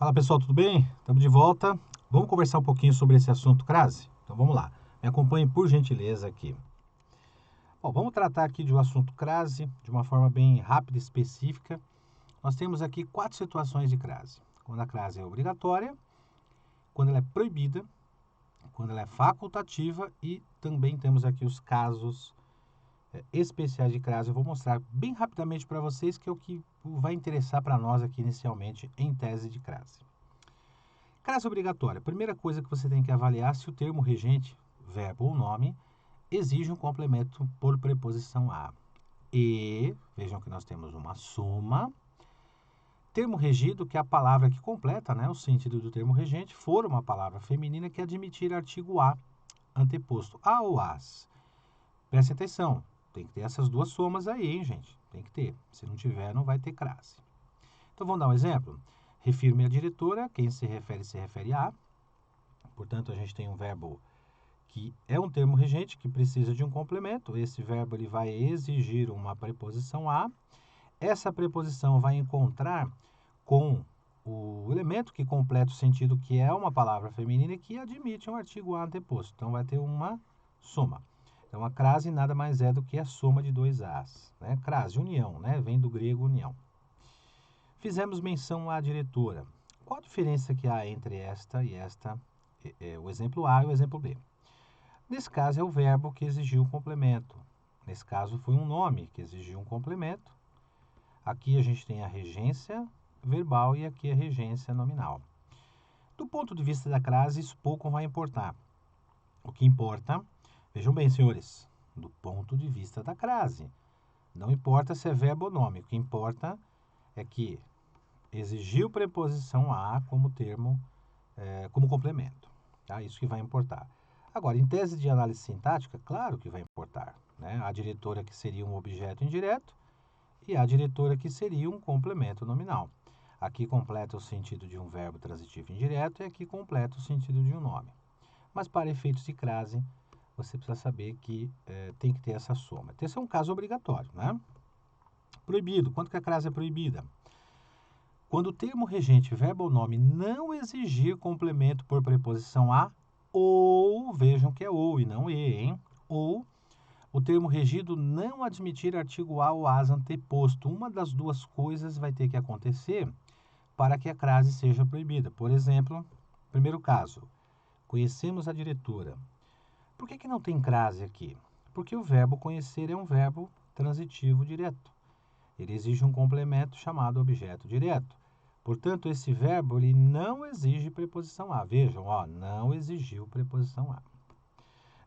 Fala pessoal, tudo bem? Estamos de volta. Vamos conversar um pouquinho sobre esse assunto crase? Então vamos lá. Me acompanhem por gentileza aqui. Bom, vamos tratar aqui de um assunto crase de uma forma bem rápida e específica. Nós temos aqui 4 situações de crase. Quando a crase é obrigatória, quando ela é proibida, quando ela é facultativa e também temos aqui os casos especiais de crase. Eu vou mostrar bem rapidamente para vocês que é o que vai interessar para nós aqui inicialmente em tese de crase. Crase obrigatória. Primeira coisa que você tem que avaliar se o termo regente, verbo ou nome, exige um complemento por preposição a. E, vejam que nós temos uma soma. Termo regido, que é a palavra que completa, o sentido do termo regente, for uma palavra feminina que admitir artigo a anteposto a ou as. Preste atenção, tem que ter essas duas somas aí, hein, gente? Tem que ter. Se não tiver, não vai ter crase. Então, vamos dar um exemplo. Refiro-me à diretora, quem se refere a. Portanto, a gente tem um verbo que é um termo regente, que precisa de um complemento. Esse verbo ele vai exigir uma preposição a. Essa preposição vai encontrar com o elemento que completa o sentido, que é uma palavra feminina e que admite um artigo a anteposto. Então, vai ter uma soma. Então, a crase nada mais é do que a soma de dois as. Crase, união, vem do grego união. Fizemos menção à diretora. Qual a diferença que há entre esta e esta, o exemplo A e o exemplo B? Nesse caso, é o verbo que exigiu um complemento. Nesse caso, foi um nome que exigiu um complemento. Aqui a gente tem a regência verbal e aqui a regência nominal. Do ponto de vista da crase, isso pouco vai importar. O que importa, vejam bem, senhores, do ponto de vista da crase, não importa se é verbo ou nome. O que importa é que exigiu preposição a como termo, como complemento. Tá? Isso que vai importar. Agora, em tese de análise sintática, claro que vai importar. A diretora que seria um objeto indireto e a diretora que seria um complemento nominal. Aqui completa o sentido de um verbo transitivo indireto e aqui completa o sentido de um nome. Mas para efeitos de crase, você precisa saber que tem que ter essa soma. Esse é um caso obrigatório. Proibido. Quando que a crase é proibida? Quando o termo regente, verbo ou nome, não exigir complemento por preposição a, ou, vejam que é ou e não e, hein? Ou o termo regido não admitir artigo a ou as anteposto. Uma das duas coisas vai ter que acontecer para que a crase seja proibida. Por exemplo, primeiro caso, conhecemos a diretora. Por que não tem crase aqui? Porque o verbo conhecer é um verbo transitivo direto. Ele exige um complemento chamado objeto direto. Portanto, esse verbo ele não exige preposição a. Vejam, não exigiu preposição a.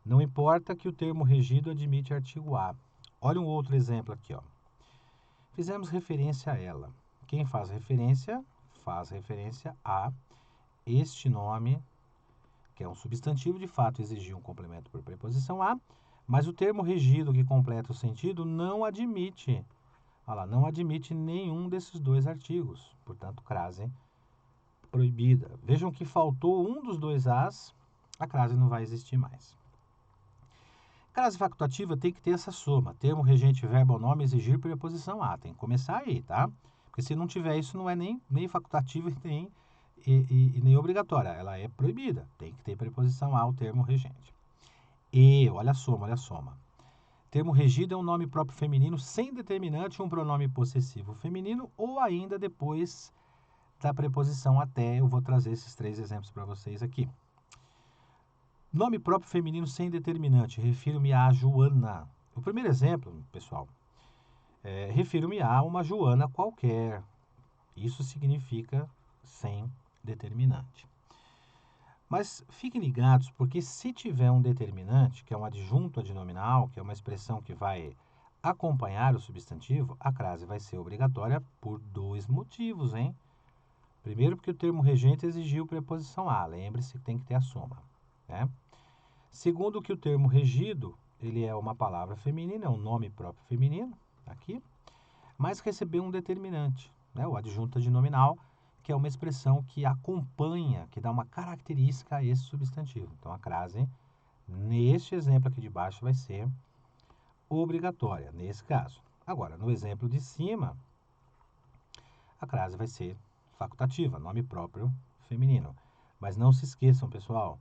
Não importa que o termo regido admite artigo a. Olha um outro exemplo aqui. Fizemos referência a ela. Quem faz referência a este nome, que é um substantivo, de fato exigiu um complemento por preposição a, mas o termo regido que completa o sentido não admite nenhum desses dois artigos. Portanto, crase proibida. Vejam que faltou um dos dois as, a crase não vai existir mais. Crase facultativa tem que ter essa soma. Termo regente, verbo ou nome, exigir preposição a. Tem que começar aí, tá? Porque se não tiver isso, não é nem facultativa e nem obrigatória. Ela é proibida. Tem que ter preposição a, o termo regente. E, olha a soma. Termo regido é um nome próprio feminino sem determinante, um pronome possessivo feminino ou ainda depois da preposição até. Eu vou trazer esses 3 exemplos para vocês aqui. Nome próprio feminino sem determinante. Refiro-me a Joana. O primeiro exemplo, pessoal, refiro-me a uma Joana qualquer. Isso significa sem determinante. Mas fiquem ligados, porque se tiver um determinante, que é um adjunto adnominal, que é uma expressão que vai acompanhar o substantivo, a crase vai ser obrigatória por 2 motivos, hein? Primeiro, porque o termo regente exigiu preposição a. Lembre-se que tem que ter a soma, Segundo, que o termo regido, ele é uma palavra feminina, é um nome próprio feminino, aqui, mas recebeu um determinante, o adjunto adnominal, que é uma expressão que acompanha, que dá uma característica a esse substantivo. Então, a crase, neste exemplo aqui de baixo, vai ser obrigatória, nesse caso. Agora, no exemplo de cima, a crase vai ser facultativa, nome próprio feminino. Mas não se esqueçam, pessoal,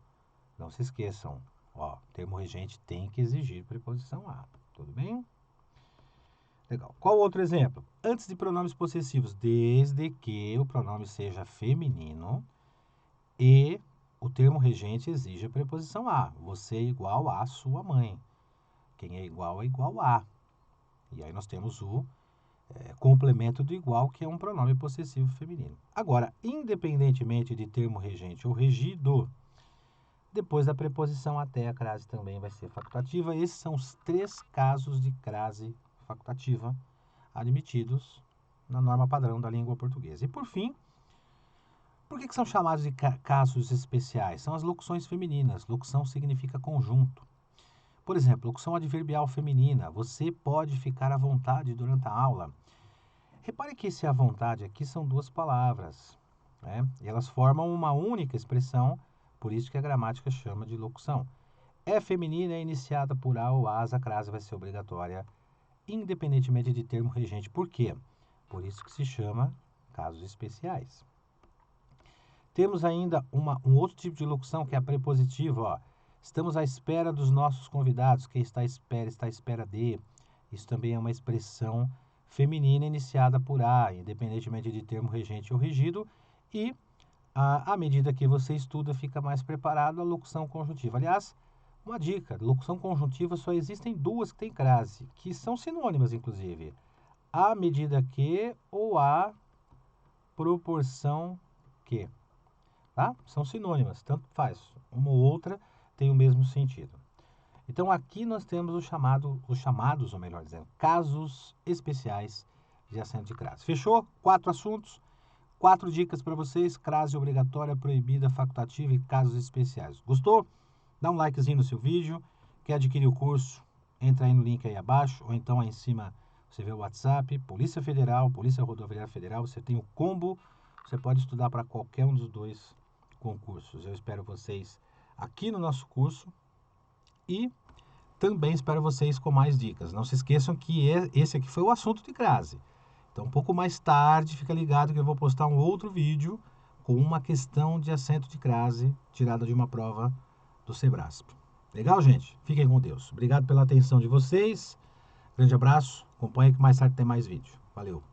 não se esqueçam, ó, termo regente tem que exigir preposição a, tudo bem? Legal. Qual outro exemplo? Antes de pronomes possessivos, desde que o pronome seja feminino e o termo regente exige a preposição a. Você é igual a sua mãe. Quem é igual a. E aí nós temos o complemento do igual, que é um pronome possessivo feminino. Agora, independentemente de termo regente ou regido, depois da preposição até, a crase também vai ser facultativa. Esses são os 3 casos de crase facultativa admitidos na norma padrão da língua portuguesa. E por fim, por que são chamados de casos especiais? São as locuções femininas. Locução significa conjunto. Por exemplo, locução adverbial feminina. Você pode ficar à vontade durante a aula. Repare que esse à vontade aqui são 2 palavras, né? E elas formam uma única expressão, por isso que a gramática chama de locução. É feminina, é iniciada por a ou as, a crase vai ser obrigatória, independentemente de termo regente. Por quê? Por isso que se chama casos especiais. Temos ainda um outro tipo de locução, que é a prepositiva, ó. Estamos à espera dos nossos convidados. Quem está à espera de. Isso também é uma expressão feminina iniciada por a, independentemente de termo regente ou regido. E, à medida que você estuda, fica mais preparado a locução conjuntiva. Aliás, uma dica, locução conjuntiva só existem 2 que tem crase, que são sinônimas, inclusive. À medida que ou à proporção que. Tá? São sinônimas, tanto faz. Uma ou outra tem o mesmo sentido. Então, aqui nós temos os chamados, ou melhor dizendo, casos especiais de acento de crase. Fechou? 4 assuntos, 4 dicas para vocês: crase obrigatória, proibida, facultativa e casos especiais. Gostou? Dá um likezinho no seu vídeo. Quer adquirir o curso? Entra aí no link aí abaixo, ou então aí em cima você vê o WhatsApp, Polícia Federal, Polícia Rodoviária Federal, você tem o combo, você pode estudar para qualquer um dos 2 concursos. Eu espero vocês aqui no nosso curso e também espero vocês com mais dicas. Não se esqueçam que esse aqui foi o assunto de crase. Então, um pouco mais tarde, fica ligado que eu vou postar um outro vídeo com uma questão de acento de crase tirada de uma prova do Sebrasp. Legal, gente? Fiquem com Deus. Obrigado pela atenção de vocês. Grande abraço. Acompanhe que mais tarde tem mais vídeo. Valeu.